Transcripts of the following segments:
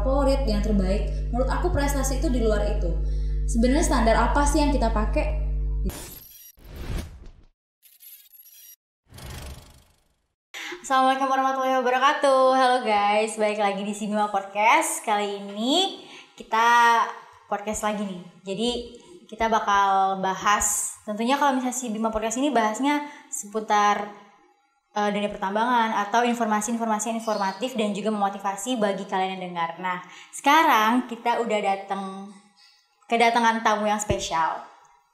favorit, yang terbaik. Menurut aku prestasi itu di luar itu. Sebenarnya standar apa sih yang kita pakai? Assalamualaikum warahmatullahi wabarakatuh. Halo guys, balik lagi di Bima Podcast. Kali ini kita podcast lagi nih. Jadi kita bakal bahas, tentunya kalau misalnya si Bima Podcast ini bahasnya seputar dunia pertambangan atau informasi-informasi yang informatif dan juga memotivasi bagi kalian yang dengar. Nah, sekarang kita udah kedatangan tamu yang spesial.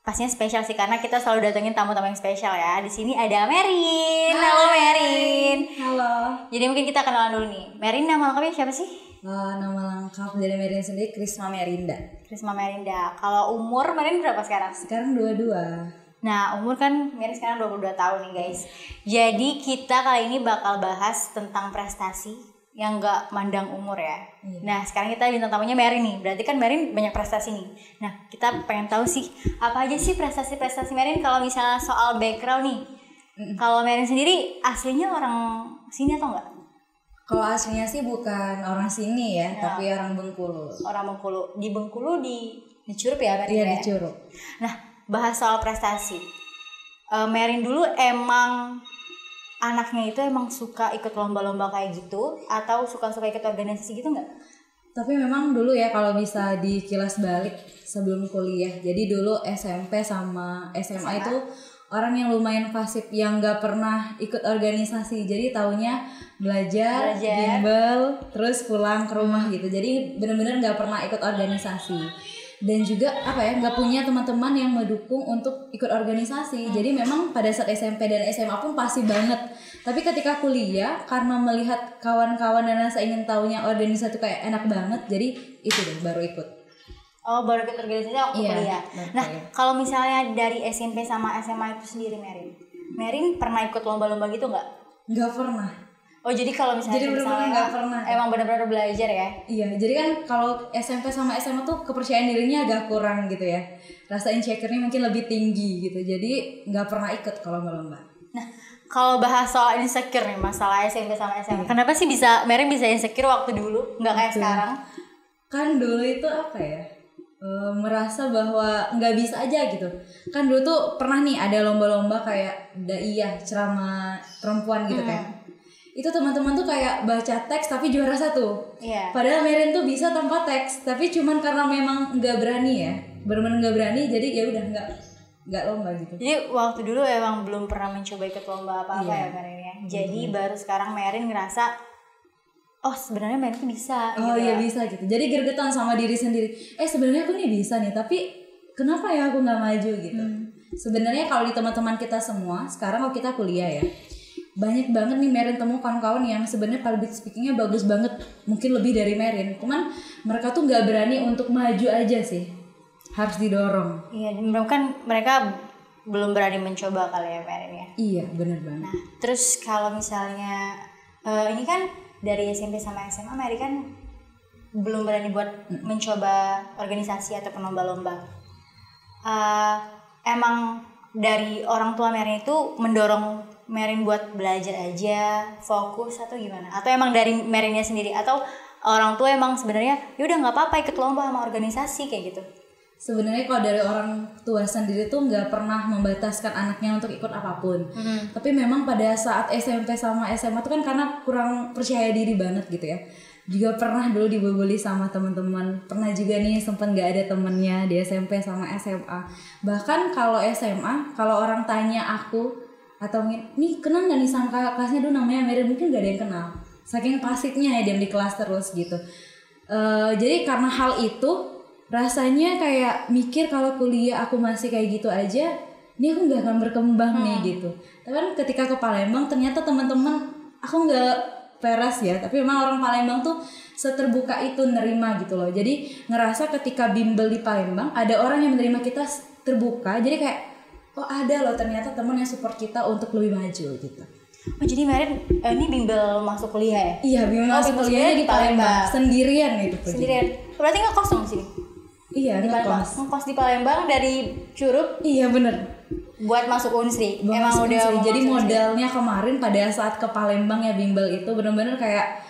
Pastinya spesial sih karena kita selalu datengin tamu-tamu yang spesial ya. Di sini ada Merin. Halo Merin. Halo. Jadi mungkin kita kenalan dulu nih. Merin nama lengkapnya siapa sih? Nama lengkap dari Merin sendiri Krisma Merinda. Krisma Merinda. Kalau umur Merin berapa sekarang? Sekarang 22. Nah, umur kan Merin sekarang 22 tahun nih guys. Jadi kita kali ini bakal bahas tentang prestasi yang gak mandang umur ya. Iya. Nah, sekarang kita bintang tamunya Merin nih. Berarti kan Merin banyak prestasi nih. Nah, kita pengen tahu sih apa aja sih prestasi-prestasi Merin kalau misalnya soal background nih. Kalau Merin sendiri aslinya orang sini atau enggak? Kalau aslinya sih bukan orang sini ya, tapi orang Bengkulu. Orang Bengkulu. Di Bengkulu di Curup ya Merin? Iya, ya? di Curup. Nah, bahas soal prestasi. Merin dulu emang anaknya itu emang suka ikut lomba-lomba kayak gitu atau suka-suka ikut organisasi gitu nggak? Tapi memang dulu ya kalau bisa dikilas balik sebelum kuliah. Jadi dulu SMP sama SMA itu orang yang lumayan pasif, yang nggak pernah ikut organisasi. Jadi taunya belajar, bimbel, terus pulang ke rumah gitu. Jadi benar-benar nggak pernah ikut organisasi. Dan juga nggak punya teman-teman yang mendukung untuk ikut organisasi. Jadi memang pada saat SMP dan SMA pun pasif banget. Tapi ketika kuliah, karena melihat kawan-kawan dan rasa ingin tahunya organisasi itu kayak enak banget, jadi itu deh baru ikut. Oh, baru ikut organisasi waktu kuliah. Nah, kalau misalnya dari SMP sama SMA itu sendiri Merin pernah ikut lomba-lomba gitu nggak? Nggak pernah. Oh, jadi kalau misalnya nggak pernah. Emang benar-benar belajar ya? Iya, jadi kan kalau SMP sama SMA tuh kepercayaan dirinya agak kurang gitu ya. Rasa insecure-nya mungkin lebih tinggi gitu. Jadi nggak pernah ikut kalau lomba. Nah, kalau bahas soal insecure nih, masalah SMP sama SMA. Kenapa sih Merin bisa insecure waktu dulu? Nggak kayak sekarang? Kan dulu itu merasa bahwa nggak bisa aja gitu. Kan dulu tuh pernah nih ada lomba-lomba kayak daiyah, ceramah perempuan gitu kan. Itu teman-teman tuh kayak baca teks tapi juara 1. Iya. Padahal Merin tuh bisa tanpa teks, tapi cuman karena memang nggak berani ya, benar-benar nggak berani, jadi ya udah nggak lomba gitu. Jadi waktu dulu emang belum pernah mencoba ikut lomba apa-apa ya Merin ya. Jadi baru sekarang Merin ngerasa, oh sebenarnya Merin tuh bisa. Oh iya bisa gitu. Jadi gergetan sama diri sendiri. Sebenarnya aku nih bisa nih, tapi kenapa ya aku nggak maju gitu. Sebenarnya kalau di teman-teman kita semua, sekarang kalau kita kuliah ya, banyak banget nih Merin temu kawan-kawan yang sebenarnya public speakingnya bagus banget, mungkin lebih dari Merin, cuman mereka tuh nggak berani untuk maju aja sih, harus didorong. Iya, kan mereka belum berani mencoba kali ya Merin ya. Iya, benar banget. Nah, terus kalau misalnya ini kan dari SMP sama SMA Merin kan belum berani buat mencoba organisasi atau lomba-lomba. Emang dari orang tua Merin itu mendorong Merin buat belajar aja, fokus atau gimana? Atau emang dari Merinnya sendiri? Atau orang tua emang sebenarnya yaudah nggak apa-apa ikut lomba sama organisasi kayak gitu? Sebenarnya kalau dari orang tua sendiri tuh nggak pernah membataskan anaknya untuk ikut apapun. Tapi memang pada saat SMP sama SMA tuh kan karena kurang percaya diri banget gitu ya. Juga pernah dulu dibully sama teman-teman. Pernah juga nih sempat nggak ada temennya di SMP sama SMA. Bahkan kalau SMA, kalau orang tanya aku atau nih kenal nggak nih sama kakak kelasnya dulu namanya Merin, mungkin nggak ada yang kenal. Saking pasifnya ya diam di kelas terus gitu. Jadi karena hal itu rasanya kayak mikir kalau kuliah aku masih kayak gitu aja, ini aku nggak akan berkembang nih gitu. Tapi kan ketika ke Palembang ternyata teman-teman aku nggak peras ya, tapi memang orang Palembang tuh seterbuka itu nerima gitu loh. Jadi ngerasa ketika bimbel di Palembang ada orang yang menerima kita terbuka, jadi kayak oh ada loh ternyata teman yang support kita untuk lebih maju gitu. Oh jadi Merin ini bimbel masuk kuliah ya? Iya bimbel masuk kuliahnya di Palembang sendirian gitu. Sendirian. Berarti ngekos dong sini? Iya ngekos di Palembang dari Curup. Iya bener. Buat masuk Unsri. Emang udah. Jadi modalnya kemarin pada saat ke Palembang ya bimbel itu benar-benar kayak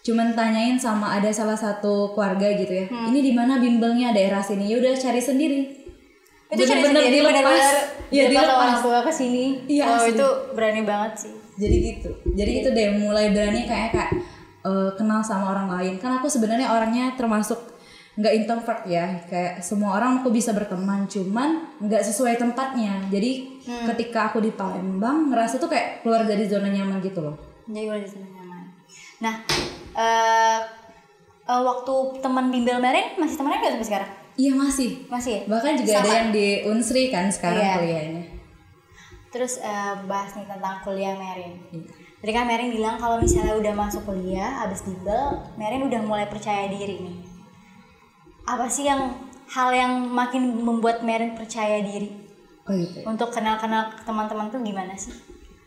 cuman tanyain sama ada salah satu keluarga gitu ya, ini di mana bimbelnya daerah sini, ya udah cari sendiri. Itu cari sendiri benar-benar dilepas orang tua ke sini. Iya, itu berani banget sih. Jadi gitu. Jadi itu deh mulai berani kayak kenal sama orang lain. Kan aku sebenarnya orangnya termasuk nggak introvert ya, kayak semua orang aku bisa berteman, cuman nggak sesuai tempatnya. Jadi ketika aku di Palembang ngerasa tuh kayak keluar dari zona nyaman gitu loh. Jadi keluar dari zona nyaman. Nah, waktu teman bimbel Merin masih temenan nggak sampai sekarang? Iya masih ya? Bahkan juga ada yang di Unsri kan sekarang kuliahnya. Terus bahas nih tentang kuliah Merin. Tadi kan Merin bilang kalau misalnya udah masuk kuliah abis bimbel, Merin udah mulai percaya diri nih. Apa sih hal yang makin membuat Merin percaya diri? Gitu. Untuk kenal-kenal teman-teman tuh gimana sih?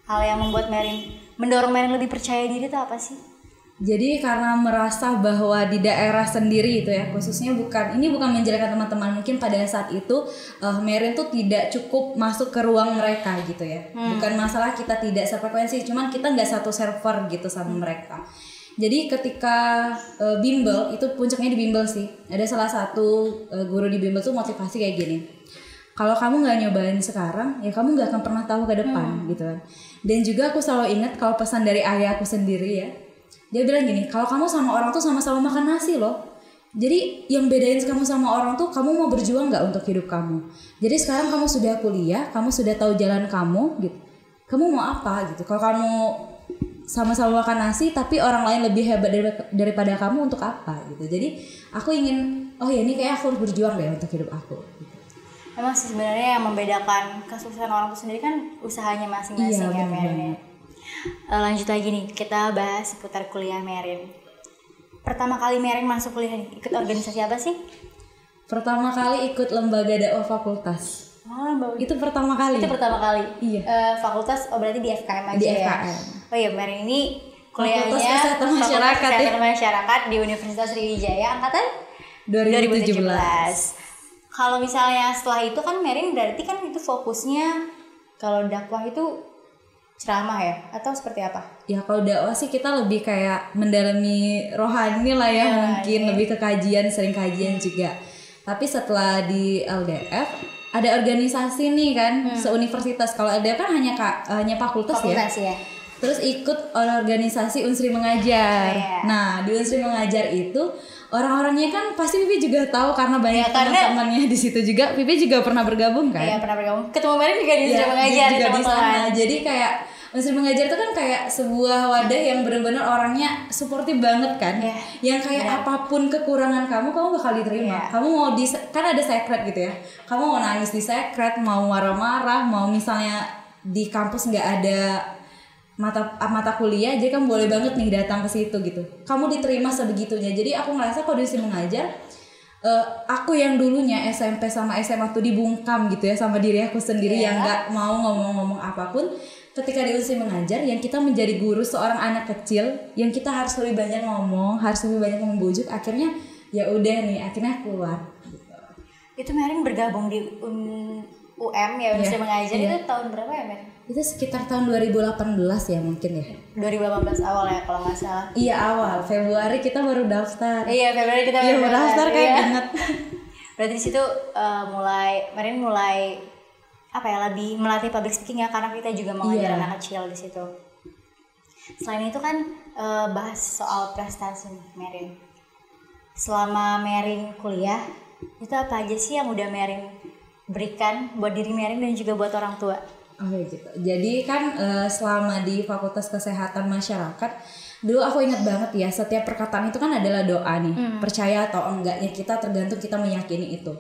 Hal yang membuat mendorong Merin lebih percaya diri itu apa sih? Jadi karena merasa bahwa di daerah sendiri itu ya, khususnya bukan menjelekkan teman-teman, mungkin pada saat itu Merin tuh tidak cukup masuk ke ruang mereka gitu ya. Bukan masalah kita tidak sefrekuensi, cuman kita nggak satu server gitu sama mereka. Jadi ketika bimbel, itu puncaknya di bimbel sih. Ada salah satu guru di bimbel tuh motivasi kayak gini. Kalau kamu nggak nyobain sekarang, ya kamu nggak akan pernah tahu ke depan gitu kan. Dan juga aku selalu ingat kalau pesan dari ayah aku sendiri ya. Dia bilang gini, kalau kamu sama orang tuh sama-sama makan nasi loh. Jadi yang bedain kamu sama orang tuh kamu mau berjuang nggak untuk hidup kamu. Jadi sekarang kamu sudah kuliah, kamu sudah tahu jalan kamu gitu. Kamu mau apa gitu? Kalau kamu sama-sama makan nasi tapi orang lain lebih hebat daripada kamu, untuk apa gitu. Jadi aku ingin, oh ya ini kayak aku harus berjuang deh untuk hidup aku gitu. Emang sih sebenarnya yang membedakan kesuksesan orang itu sendiri kan usahanya masing-masing ya Merin. Lanjut lagi nih, kita bahas seputar kuliah Merin. Pertama kali Merin masuk kuliah nih, ikut organisasi apa sih? Pertama kali ikut lembaga dakwah fakultas. Itu pertama kali. Iya. Fakultas berarti di FKM aja di ya. FKM. Oh iya, Merin ini kuliahnya Kesehatan Masyarakat di Universitas Sriwijaya angkatan 2017. Kalau misalnya setelah itu kan Merin berarti kan itu fokusnya kalau dakwah itu ceramah ya atau seperti apa? Ya kalau dakwah sih kita lebih kayak mendalami rohani lah ya, mungkin lebih ke kajian, sering kajian juga. Tapi setelah di LDF ada organisasi nih kan, seuniversitas. Kalau LDF kan hanya fakultas ya. Terus ikut organisasi Unsri Mengajar. Nah di Unsri Mengajar itu orang-orangnya kan pasti Pipi juga tahu karena banyak teman-temannya di situ juga. Pipi juga pernah bergabung kan? Iya pernah bergabung. Ketemu Merin juga di Unsri Mengajar juga di sana. Jadi kayak Unsri Mengajar itu kan kayak sebuah wadah yang benar-benar orangnya suportif banget kan. Yang kayak apapun kekurangan kamu bakal diterima. Kamu mau kan ada secret gitu ya. Kamu mau nangis di secret, mau marah-marah, mau misalnya di kampus nggak ada mata kuliah, jadi kamu boleh banget nih datang ke situ gitu. Kamu diterima sebegitunya. Jadi aku ngerasa kalau di Unsri Mengajar, aku yang dulunya SMP sama SMA tuh dibungkam gitu ya sama diri aku sendiri yang nggak mau ngomong-ngomong apapun. Ketika di Unsri Mengajar, yang kita menjadi guru seorang anak kecil, yang kita harus lebih banyak ngomong, harus lebih banyak membujuk. Akhirnya ya udah nih, akhirnya keluar. Gitu. Itu Merin bergabung di UM ya, Unsri Mengajar itu tahun berapa ya Merin? Itu sekitar tahun 2018 ya mungkin ya. 2018 awal ya kalau nggak salah. Iya awal, Februari kita baru daftar. Iya Februari kita baru daftar kayak inget. Berarti di situ Merin mulai lebih melatih public speaking ya, karena kita juga mengajar anak kecil di situ. Selain itu kan bahas soal prestasi nih Merin. Selama Merin kuliah itu apa aja sih yang udah Merin berikan buat diri Merin dan juga buat orang tua? Oke gitu. Jadi kan selama di Fakultas Kesehatan Masyarakat, dulu aku ingat banget ya, setiap perkataan itu kan adalah doa nih. Percaya atau enggaknya kita tergantung kita meyakini itu.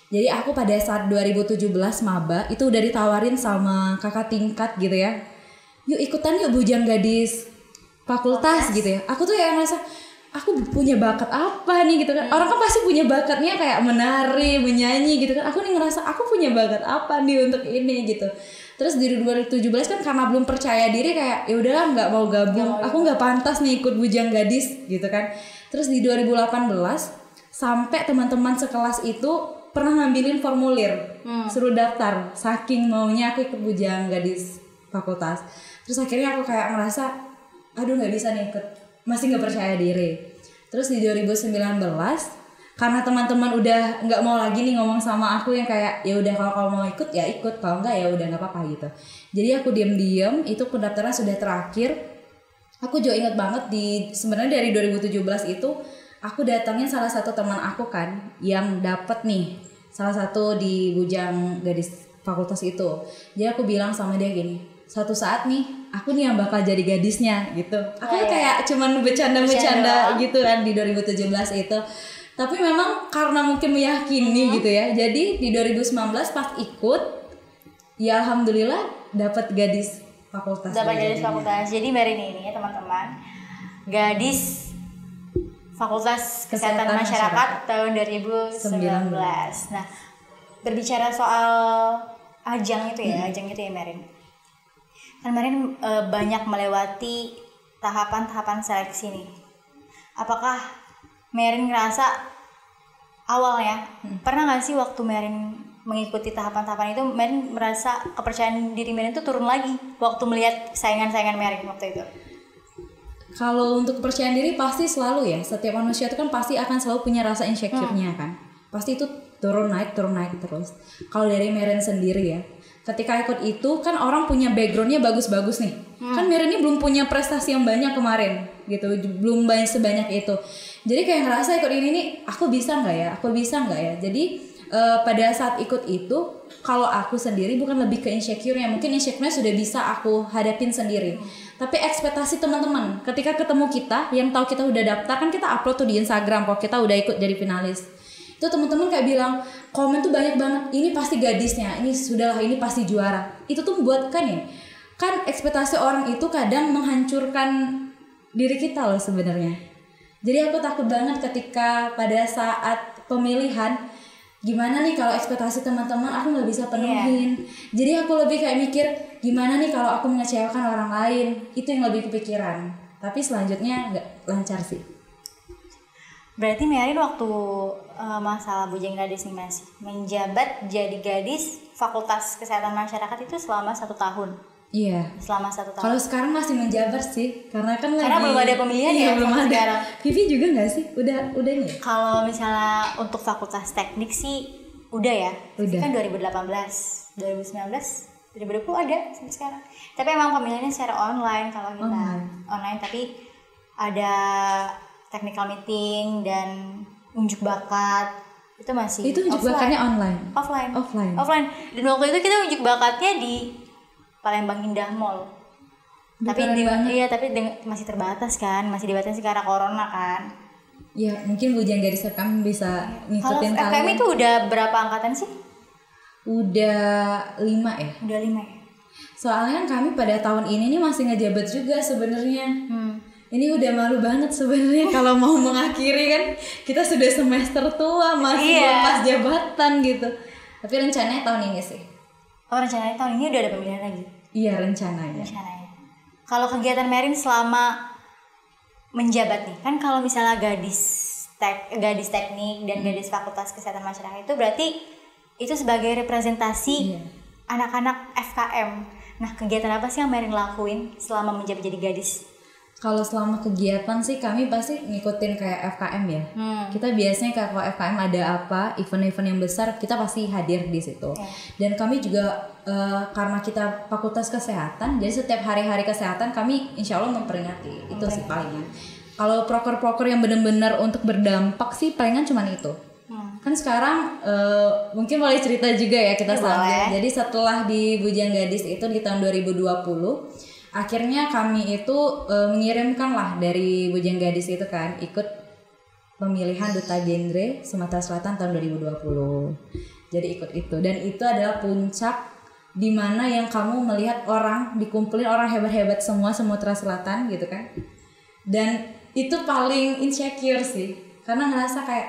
Jadi aku pada saat 2017 maba itu udah ditawarin sama kakak tingkat gitu ya. Yuk ikutan yuk Bujang Gadis Fakultas gitu ya. Aku tuh ya ngerasa aku punya bakat apa nih gitu kan. Orang kan pasti punya bakatnya kayak menari, menyanyi gitu kan. Aku nih ngerasa aku punya bakat apa nih untuk ini gitu. Terus di 2017 kan karena belum percaya diri kayak ya udahlah nggak mau gabung. Aku nggak pantas nih ikut Bujang Gadis gitu kan. Terus di 2018 sampai teman-teman sekelas itu pernah ngambilin formulir suruh daftar saking maunya aku ikut Bujang Gadis Fakultas. Terus akhirnya aku kayak ngerasa aduh nggak bisa nih ikut masih nggak percaya diri. Terus di 2019 karena teman-teman udah nggak mau lagi nih ngomong sama aku yang kayak ya udah kalau mau ikut ya ikut, kalau enggak ya udah nggak apa-apa gitu. Jadi aku diam-diam, itu pendaftaran sudah terakhir. Aku juga ingat banget sebenarnya dari 2017 itu aku datangin salah satu teman aku kan yang dapet nih salah satu di Bujang Gadis fakultas itu. Jadi aku bilang sama dia gini, suatu saat nih aku nih yang bakal jadi gadisnya gitu. Aku kayak cuman bercanda gitu kan di 2017 itu. Tapi memang karena mungkin meyakini gitu ya. Jadi di 2019 pas ikut, ya alhamdulillah dapat gadis fakultas. Dapat gadis fakultas. Jadi Merin ini ya teman-teman, gadis Fakultas Kesehatan Masyarakat tahun 2019. Nah, berbicara soal ajang itu ya Merin. Kan Merin banyak melewati tahapan-tahapan seleksi nih. Apakah Merin ngerasa awalnya pernah nggak sih waktu Merin mengikuti tahapan-tahapan itu Merin merasa kepercayaan diri Merin itu turun lagi waktu melihat saingan-saingan Merin waktu itu? Kalau untuk kepercayaan diri pasti selalu ya, setiap manusia itu kan pasti akan selalu punya rasa insecure-nya kan. Pasti itu turun naik terus. Kalau dari Merin sendiri ya, ketika ikut itu kan orang punya backgroundnya bagus-bagus nih. Kan Merin ini belum punya prestasi yang banyak kemarin gitu, belum banyak sebanyak itu. Jadi kayak ngerasa ikut ini nih, aku bisa nggak ya? Jadi pada saat ikut itu, kalau aku sendiri bukan lebih ke insecure-nya, mungkin insecure-nya sudah bisa aku hadapin sendiri. Tapi ekspektasi teman-teman, ketika ketemu kita, yang tahu kita udah daftar kan kita upload tuh di Instagram kalau kita udah ikut jadi finalis. Itu teman-teman kayak bilang, komen tuh banyak banget, ini pasti gadisnya, ini pasti juara. Itu tuh membuatkan ya, kan ekspektasi orang itu kadang menghancurkan diri kita loh sebenarnya. Jadi aku takut banget ketika pada saat pemilihan, gimana nih kalau ekspektasi teman-teman aku nggak bisa penuhin. Jadi aku lebih kayak mikir, gimana nih kalau aku mengecewakan orang lain. Itu yang lebih kepikiran. Tapi selanjutnya nggak lancar sih. Berarti Merin waktu masalah Bujang Gadis nih masih menjabat jadi gadis Fakultas Kesehatan Masyarakat itu selama 1 tahun. Iya. Selama 1 tahun. Kalau sekarang masih menjabat sih, karena belum ada pemilihan ya. Belum ada. Sekarang. Vivi juga nggak sih? Udah nih. Kalau misalnya untuk Fakultas Teknik sih udah ya. Udah. Kan 2018, 2019, 2020 ada sampai sekarang. Tapi emang pemilihannya secara online kalau kita online, tapi ada technical meeting dan unjuk bakat itu masih. Itu unjuk bakatnya Offline. Dan waktu itu kita unjuk bakatnya di Palembang Indah Mall. Tapi masih terbatas kan, masih dibatasi karena corona kan. Ya mungkin Bujang Gadis FKM bisa ngikutin kalian. FKM itu udah berapa angkatan sih? Udah 5 ya. Udah 5 ya. Soalnya kan kami pada tahun ini nih masih ngejabat juga sebenarnya. Ini udah malu banget sebenarnya kalau mau mengakhiri kan. Kita sudah semester tua, masih lepas jabatan gitu. Tapi rencananya tahun ini sih. Oh, rencananya tahun ini udah ada pemilihan lagi? Iya, rencananya. Kalau kegiatan Merin selama menjabat nih, kan kalau misalnya gadis teknik dan gadis Fakultas Kesehatan Masyarakat itu berarti itu sebagai representasi anak-anak FKM. Nah, kegiatan apa sih yang Merin lakuin selama menjabat jadi gadis? Kalau selama kegiatan sih kami pasti ngikutin kayak FKM ya. Kita biasanya kalau FKM ada apa, event-event yang besar, kita pasti hadir di situ. Dan kami juga karena kita Fakultas Kesehatan, jadi setiap hari-hari kesehatan kami insya Allah memperingati. Itu sih palingan. Kalau proker-proker yang benar-benar untuk berdampak sih palingan cuma itu. Kan sekarang mungkin boleh cerita juga ya kita sambil. Jadi setelah di Bujang Gadis itu di tahun 2020, akhirnya kami itu mengirimkan lah dari Bujang Gadis itu kan ikut pemilihan Duta Genre Sumatera Selatan tahun 2020. Jadi ikut itu, dan itu adalah puncak dimana yang kamu melihat orang dikumpulin orang hebat-hebat semua Sumatera Selatan gitu kan. Dan itu paling insecure sih, karena ngerasa kayak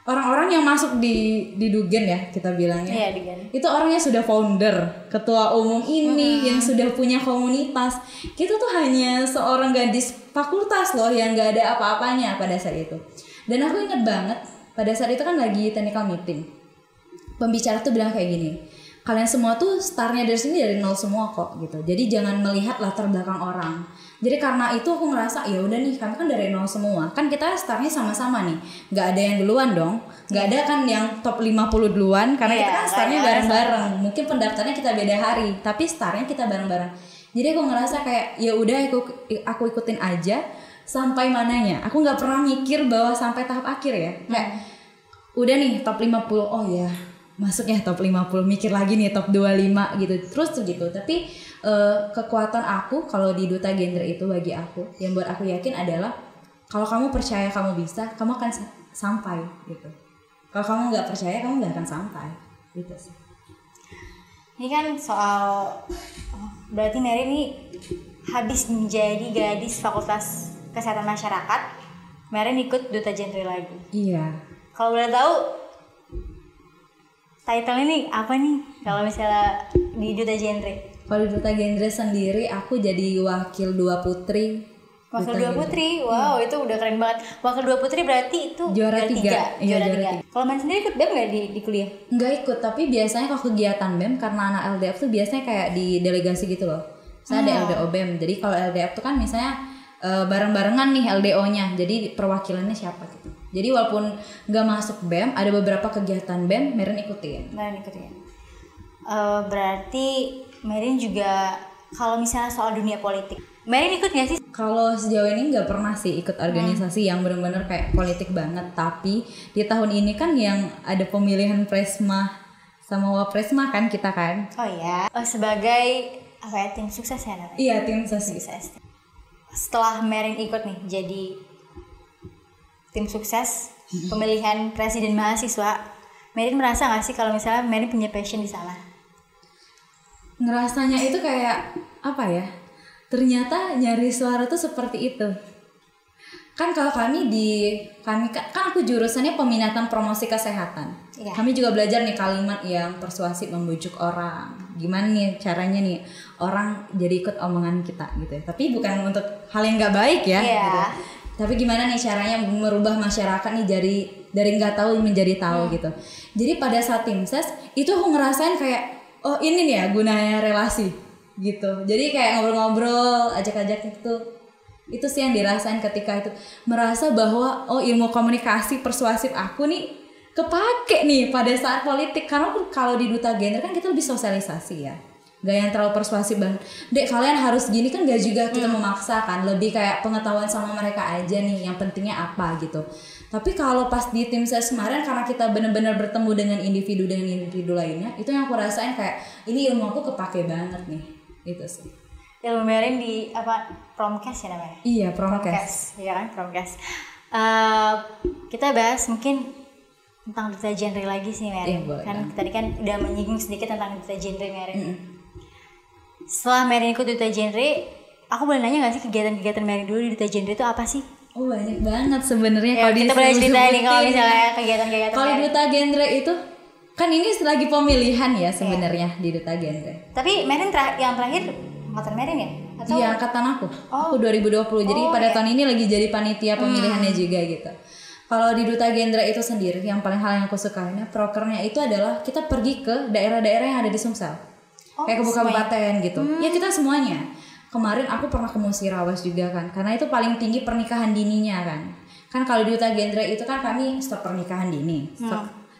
orang-orang yang masuk di Dugen ya kita bilangnya. Iya, Dugen. Itu orangnya sudah founder, ketua umum ini yang sudah punya komunitas. Kita tuh hanya seorang gadis fakultas loh yang gak ada apa-apanya pada saat itu. Dan aku ingat banget pada saat itu kan lagi technical meeting. Pembicara tuh bilang kayak gini, kalian semua tuh startnya dari sini dari nol semua kok gitu. Jadi jangan melihat latar belakang orang. Jadi karena itu aku ngerasa ya udah nih, kami kan dari nol semua. Kan kita startnya sama-sama nih. Nggak ada yang duluan dong. Nggak ada kan yang top 50 duluan karena kita kan startnya bareng-bareng. Mungkin pendaftarnya kita beda hari, tapi startnya kita bareng-bareng. Jadi aku ngerasa kayak ya udah aku ikutin aja sampai mananya. Aku nggak pernah mikir bahwa sampai tahap akhir ya. Kayak udah nih top 50. Oh ya, masuknya top 50, mikir lagi nih top 25 gitu. Terus tuh gitu. Tapi kekuatan aku kalau di Duta Genre itu bagi aku yang buat aku yakin adalah kalau kamu percaya kamu bisa, kamu akan sampai gitu. Kalau kamu nggak percaya, kamu nggak akan sampai gitu sih. Ini kan soal berarti Mary ini habis menjadi gadis Fakultas Kesehatan Masyarakat, Mary ikut Duta Genre lagi. Iya. Kalau boleh tahu title ini apa nih kalau misalnya di Duta Genre? Kalau di Duta Genre sendiri aku jadi wakil 2 putri. Wakil 2 putri, wow itu udah keren banget. Wakil 2 putri berarti itu juara 3. Juara 3. Kalau Mary sendiri ikut BEM nggak di kuliah? Nggak ikut, tapi biasanya kalau kegiatan BEM karena anak LDF tuh biasanya kayak di delegasi gitu loh. Saya ada LDO BEM, jadi kalau LDF tuh kan misalnya bareng-barengan nih LDO-nya, jadi perwakilannya siapa gitu. Jadi walaupun nggak masuk BEM, ada beberapa kegiatan BEM Merin ikutin. Berarti Merin juga kalau misalnya soal dunia politik, Merin ikut nggak sih? Kalau sejauh ini nggak pernah sih ikut organisasi yang benar-benar kayak politik banget. Tapi di tahun ini kan yang ada pemilihan Presma sama Wapresma kan kita kan. Oh ya. Sebagai apa ya, tim sukses ya namanya? Iya, tim sukses. Setelah Merin ikut nih jadi tim sukses pemilihan presiden mahasiswa, Merin merasa nggak sih kalau misalnya Merin punya passion di sana? Ngerasanya itu kayak apa ya? Ternyata nyari suara tuh seperti itu. Kan kalau kami kan aku jurusannya peminatan promosi kesehatan. Iya. Kami juga belajar nih kalimat yang persuasif membujuk orang. Gimana nih caranya nih orang jadi ikut omongan kita gitu. Tapi bukan untuk hal yang nggak baik ya. Iya. Gitu. Tapi gimana nih caranya merubah masyarakat nih dari nggak tahu menjadi tahu gitu. Jadi pada saat tim ses itu aku ngerasain kayak oh ini nih ya gunanya relasi gitu. Jadi kayak ngobrol-ngobrol, ajak-ajak itu sih yang dirasain ketika itu, merasa bahwa oh ilmu komunikasi persuasif aku nih kepake nih pada saat politik. Karena kalau di Duta Genre kan kita lebih sosialisasi ya, gak yang terlalu persuasif banget. Dek kalian harus gini kan gak juga kita memaksa kan, lebih kayak pengetahuan sama mereka aja nih yang pentingnya apa gitu. Tapi kalau pas di tim ses kemarin karena kita benar-benar bertemu dengan individu lainnya, itu yang aku rasain kayak ini ilmu aku kepake banget nih. Itu sih. Ilmu Merin di apa Promkes ya namanya? Iya, Promkes. Iya kan, Promkes. Kita bahas mungkin tentang Duta Genre lagi sih Merin. Iya, kan tadi kan udah menyinggung sedikit tentang Duta Genre Merin. Setelah Merin ikut Duta Genre, aku boleh nanya nggak sih kegiatan-kegiatan Merin dulu di Duta Genre itu apa sih? Oh banyak banget sebenarnya. Ya, kita boleh cerita nih kalau misalnya kegiatan-kegiatan. Kalau di Duta Genre itu kan ini lagi pemilihan ya sebenarnya di Duta Genre. Tapi Merin yang terakhir angkatan Merin ya? Atau? Iya angkatan aku. Aku 2020. Jadi pada tahun ini lagi jadi panitia pemilihannya juga gitu. Kalau di Duta Genre itu sendiri yang paling hal yang aku sukain prokernya itu adalah kita pergi ke daerah-daerah yang ada di Sumsel. Kayak ke kabupaten gitu. Ya kita semuanya. Kemarin aku pernah ke Musirawas juga kan. Karena itu paling tinggi pernikahan dininya kan. Kan kalau di Duta Genre itu kan kami stop pernikahan dini.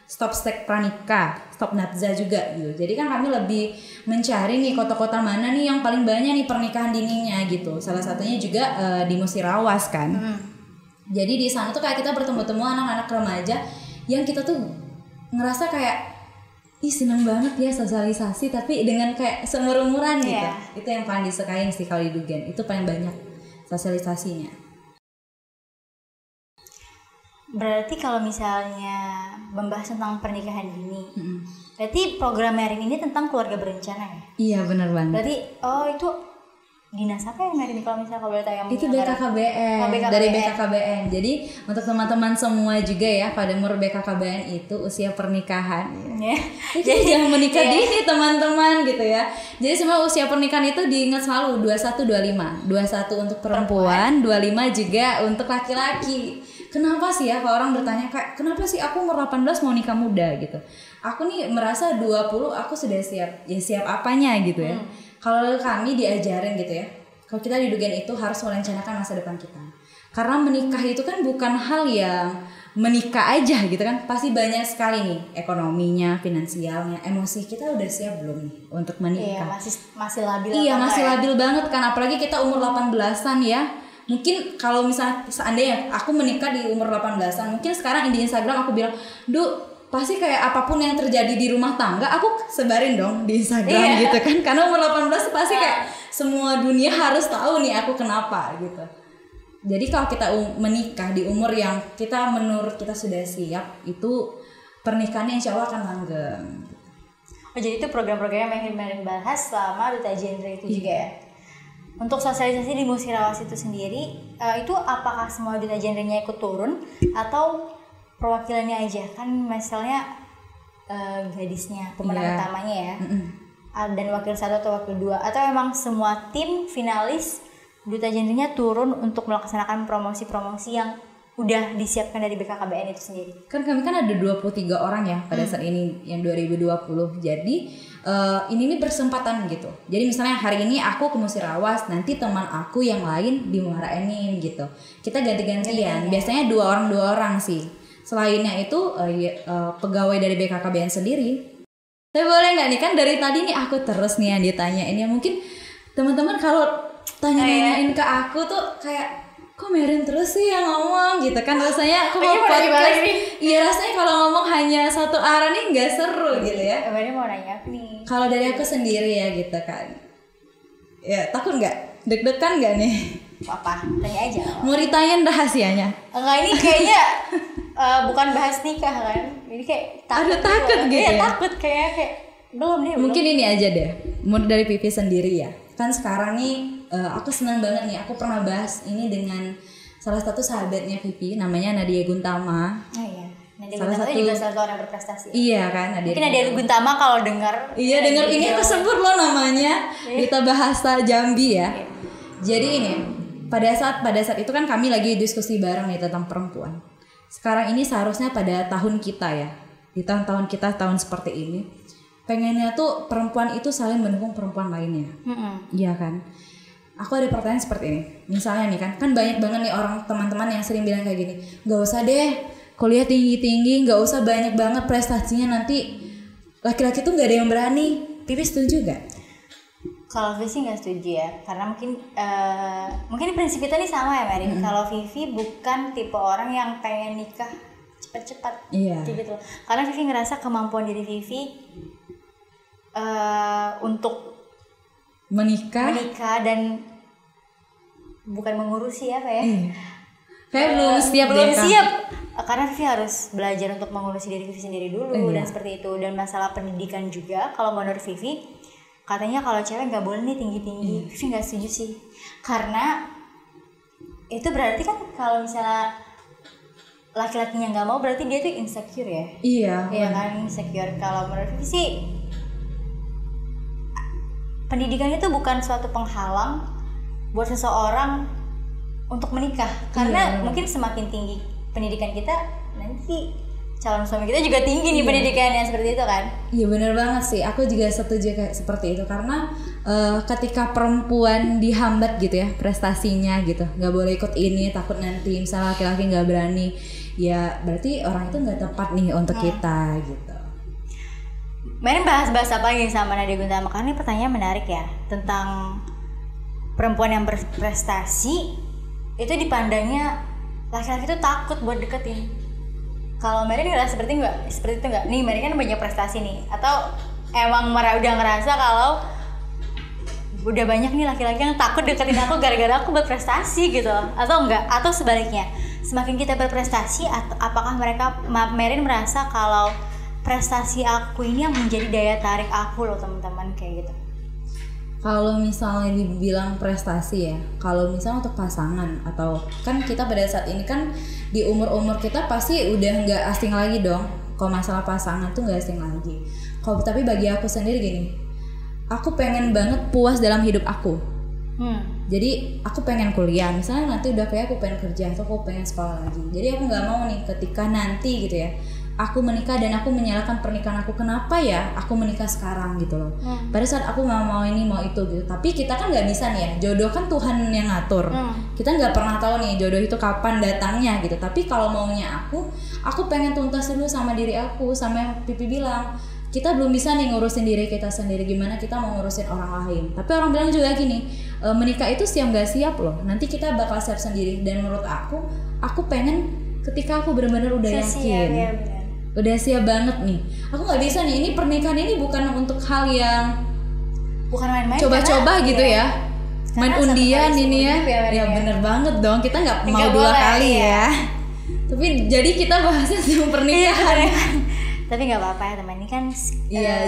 Stop seks pranikah, stop natza juga gitu. Jadi kan kami lebih mencari nih kota-kota mana nih yang paling banyak nih pernikahan dininya gitu. Salah satunya juga di Musirawas kan. Jadi di sana tuh kayak kita bertemu-temu anak-anak remaja yang kita tuh ngerasa kayak ih seneng banget ya sosialisasi tapi dengan kayak seumur-umuran gitu. Itu yang paling disukain sih kalau di Dugen. Itu paling banyak sosialisasinya. Berarti kalau misalnya membahas tentang pernikahan dini, berarti program Merin ini tentang keluarga berencana ya? Iya benar banget. Berarti itu dinas apa ya Merin kalau misalnya boleh tahu yang itu BKKBN. Dari BKKBN. Jadi untuk teman-teman semua juga ya pada umur BKKBN itu usia pernikahan. Jadi jangan menikah dini teman-teman gitu ya. Jadi semua usia pernikahan itu diingat selalu 21 25. 21 untuk perempuan, 25 juga untuk laki-laki. kenapa sih ya kalau orang bertanya kayak kenapa sih aku umur 18 mau nikah muda gitu. Aku nih merasa 20 aku sudah siap. Ya siap apanya gitu ya. Kalau kami diajarin gitu ya. Kalau kita di Dugen itu harus merencanakan masa depan kita. Karena menikah itu kan bukan hal yang menikah aja gitu kan. Pasti banyak sekali nih ekonominya, finansialnya, emosi kita udah siap belum nih untuk menikah. Iya, masih labil. Iya, masih labil banget kan, apalagi kita umur 18-an ya. Mungkin kalau misalnya seandainya aku menikah di umur 18-an, mungkin sekarang di Instagram aku bilang, "Duh, pasti kayak apapun yang terjadi di rumah tangga aku sebarin dong di Instagram gitu kan." Karena umur 18 pasti kayak semua dunia harus tahu nih aku kenapa gitu. Jadi kalau kita menikah di umur yang kita menurut kita sudah siap, itu pernikahannya insya Allah akan langgeng. Oh, jadi itu program-program yang Merin bahas selama Duta Genre itu juga ya? Untuk sosialisasi di Musirawas itu sendiri, itu apakah semua Duta Genre-nya ikut turun atau perwakilannya aja? Kan misalnya gadisnya pemenang utamanya ya, dan wakil 1 atau wakil 2, atau emang semua tim finalis Duta Genre-nya turun untuk melaksanakan promosi-promosi yang udah disiapkan dari BKKBN itu sendiri? Kan kami kan ada 23 orang ya pada saat ini yang 2020. Jadi ini nih bersempatan gitu. Jadi misalnya hari ini aku ke Musirawas, nanti teman aku yang lain di Muara Enim gitu. Kita ganti-gantian. Biasanya 2 orang sih. Selainnya itu pegawai dari BKKBN sendiri. Tapi boleh nggak nih, kan dari tadi nih aku terus nih yang ditanyain ya. Mungkin teman-teman kalau tanya-nanyain ke aku tuh kayak kok Merin terus sih yang ngomong gitu kan, rasanya aku mau podcast. Iya, rasanya kalau ngomong hanya satu arah nih nggak seru gitu ya. Merin mau nanya nih. Kalau dari aku sendiri ya gitu kan. Ya takut nggak? Deg-degan nggak nih? Apa? Tanya aja. Mau ditanyain rahasianya? Enggak, ini kayaknya bukan bahas nikah kan. Ini kayak takut. Aduh, takut gitu ya? Takut kayak belum nih. Mungkin ini aja deh. Menurut dari Vivi sendiri ya. Kan sekarang nih aku senang banget nih, aku pernah bahas ini dengan salah satu sahabatnya Vivi, namanya Nadia Guntama. Oh iya, Nadia Guntama itu juga salah satu orang berprestasi. Iya kan, Nadia. Mungkin Nadia Guntama kalau dengar. Iya, dengar ini aku sebut loh namanya. Kita bahasa Jambi ya. Jadi ini pada saat itu kan kami lagi diskusi bareng nih tentang perempuan. Sekarang ini seharusnya pada tahun kita ya, di tahun-tahun kita, tahun seperti ini, pengennya tuh perempuan itu saling mendukung perempuan lainnya. Iya kan. Aku ada pertanyaan seperti ini. Misalnya nih kan banyak banget nih orang teman-teman yang sering bilang kayak gini, nggak usah deh kuliah tinggi-tinggi, nggak usah banyak banget prestasinya, nanti laki-laki tuh nggak ada yang berani. Pipi setuju gak? Kalau Vivi sih nggak setuju ya, karena mungkin prinsip kita nih sama ya Merin. Kalau Vivi bukan tipe orang yang pengen nikah cepet-cepet, gitu. Karena Vivi ngerasa kemampuan diri Vivi untuk menikah dan bukan mengurusi apa ya? Kayak belum siap. Karena Vivi harus belajar untuk mengurusi diri Vivi sendiri dulu dan seperti itu. Dan masalah pendidikan juga, kalau menurut Vivi, katanya kalau cewek nggak boleh nih tinggi-tinggi. Vivi nggak setuju sih, karena itu berarti kan kalau misalnya laki-lakinya nggak mau, berarti dia tuh insecure ya. Iya kan, insecure. Kalau menurut Vivi sih, pendidikan itu bukan suatu penghalang buat seseorang untuk menikah. Karena mungkin semakin tinggi pendidikan kita, nanti calon suami kita juga tinggi nih pendidikannya, seperti itu kan. Iya, benar banget sih. Aku juga setuju kayak seperti itu. Karena ketika perempuan dihambat gitu ya prestasinya gitu, nggak boleh ikut ini, takut nanti misalnya laki-laki nggak berani, ya berarti orang itu nggak tepat nih untuk kita gitu. Main bahas-bahas apa lagi sama Nadia Guntama? Karena ini pertanyaan menarik ya, tentang perempuan yang berprestasi itu dipandangnya laki-laki itu takut buat deketin. Kalau Mary ngerasa seperti itu nggak? Nih Mary kan banyak prestasi nih, atau emang udah ngerasa kalau udah banyak nih laki-laki yang takut deketin aku gara-gara aku berprestasi gitu, atau enggak? Atau sebaliknya, semakin kita berprestasi, apakah Mary merasa kalau prestasi aku ini yang menjadi daya tarik aku loh teman-teman, kayak gitu? Kalau misalnya dibilang prestasi ya, kalau misalnya untuk pasangan atau kan kita pada saat ini kan di umur-umur kita pasti udah nggak asing lagi dong. Kalau masalah pasangan tuh nggak asing lagi. Tapi bagi aku sendiri gini, aku pengen banget puas dalam hidup aku. Jadi aku pengen kuliah, misalnya nanti udah kayak aku pengen kerja atau aku pengen sekolah lagi. Jadi aku nggak mau nih ketika nanti gitu ya aku menikah dan aku menyalahkan pernikahan aku, kenapa ya aku menikah sekarang gitu loh. Pada saat aku mau ini mau itu gitu. Tapi kita kan nggak bisa nih ya, jodoh kan Tuhan yang ngatur. Kita nggak pernah tahu nih jodoh itu kapan datangnya gitu. Tapi kalau maunya aku pengen tuntas dulu sama diri aku. Sama Pipi bilang, kita belum bisa nih ngurusin diri kita sendiri, gimana kita mau ngurusin orang lain. Tapi orang bilang juga gini, menikah itu siap gak siap loh, nanti kita bakal siap sendiri. Dan menurut aku pengen ketika aku benar-benar udah yakin ya, udah siap banget nih, aku nggak bisa nih, ini pernikahan ini bukan untuk hal yang bukan main-main, coba-coba gitu ya, main undian ini ya bener banget dong, kita nggak mau dua kali ya. Tapi jadi kita bahasnya tentang pernikahan. Tapi nggak apa-apa ya teman, ini kan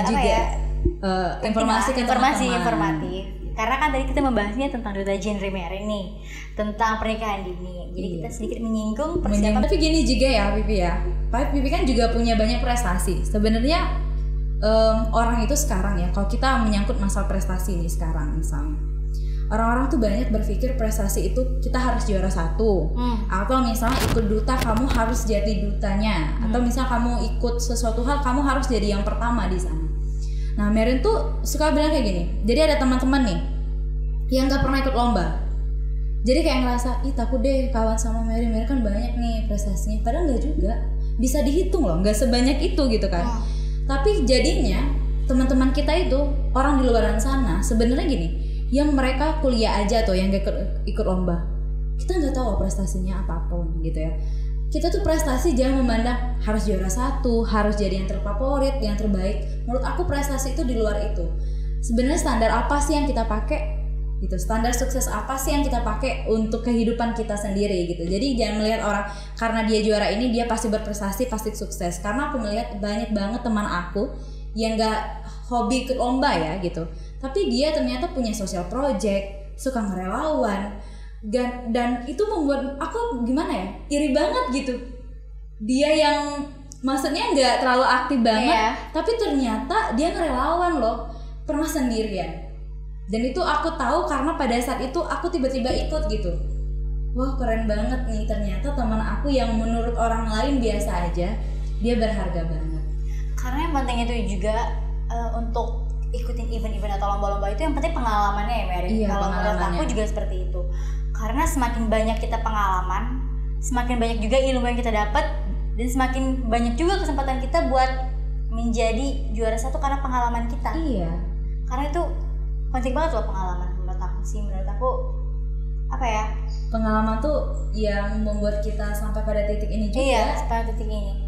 juga informasi karena kan tadi kita membahasnya tentang duta genre remarry nih, tentang pernikahan dini. Jadi kita sedikit menyinggung persiapan. Tapi gini juga ya Pipi ya, Pipi kan juga punya banyak prestasi. Sebenarnya orang itu sekarang ya, kalau kita menyangkut masalah prestasi nih sekarang misalnya, orang-orang tuh banyak berpikir prestasi itu kita harus juara 1, atau misalnya ikut duta kamu harus jadi dutanya, atau misalnya kamu ikut sesuatu hal kamu harus jadi yang pertama di sana. Nah Merin tuh suka bilang kayak gini, jadi ada teman-teman nih yang gak pernah ikut lomba, jadi kayak ngerasa, ih takut deh kawan sama Merin kan banyak nih prestasinya, padahal gak juga, bisa dihitung loh, gak sebanyak itu gitu kan. Tapi jadinya teman-teman kita itu orang di luar sana sebenarnya gini, yang mereka kuliah aja tuh yang gak ikut lomba, kita nggak tahu prestasinya apapun gitu ya. Kita tuh prestasi jangan memandang harus juara 1, harus jadi yang terfavorit, yang terbaik. Menurut aku prestasi itu di luar itu. Sebenarnya standar apa sih yang kita pakai gitu, standar sukses apa sih yang kita pakai untuk kehidupan kita sendiri gitu. Jadi jangan melihat orang karena dia juara ini dia pasti berprestasi, pasti sukses. Karena aku melihat banyak banget teman aku yang gak hobi ikut lomba ya gitu, tapi dia ternyata punya social project, suka ngerelawan, dan itu membuat aku gimana ya, iri banget gitu. Dia yang maksudnya nggak terlalu aktif banget, tapi ternyata dia ngerelawan loh, pernah sendirian. Dan itu aku tahu karena pada saat itu aku tiba-tiba ikut gitu. Wah keren banget nih, ternyata teman aku yang menurut orang lain biasa aja, dia berharga banget. Karena yang penting itu juga untuk ikutin event-event atau lomba-lomba itu yang penting pengalamannya ya Mary. Kalau menurut aku juga seperti itu. Karena semakin banyak kita pengalaman, semakin banyak juga ilmu yang kita dapat, dan semakin banyak juga kesempatan kita buat menjadi juara 1 karena pengalaman kita. Iya. Karena itu penting banget loh pengalaman menurut aku sih. Menurut aku apa ya? Pengalaman tuh yang membuat kita sampai pada titik ini juga. Iya, sampai titik ini.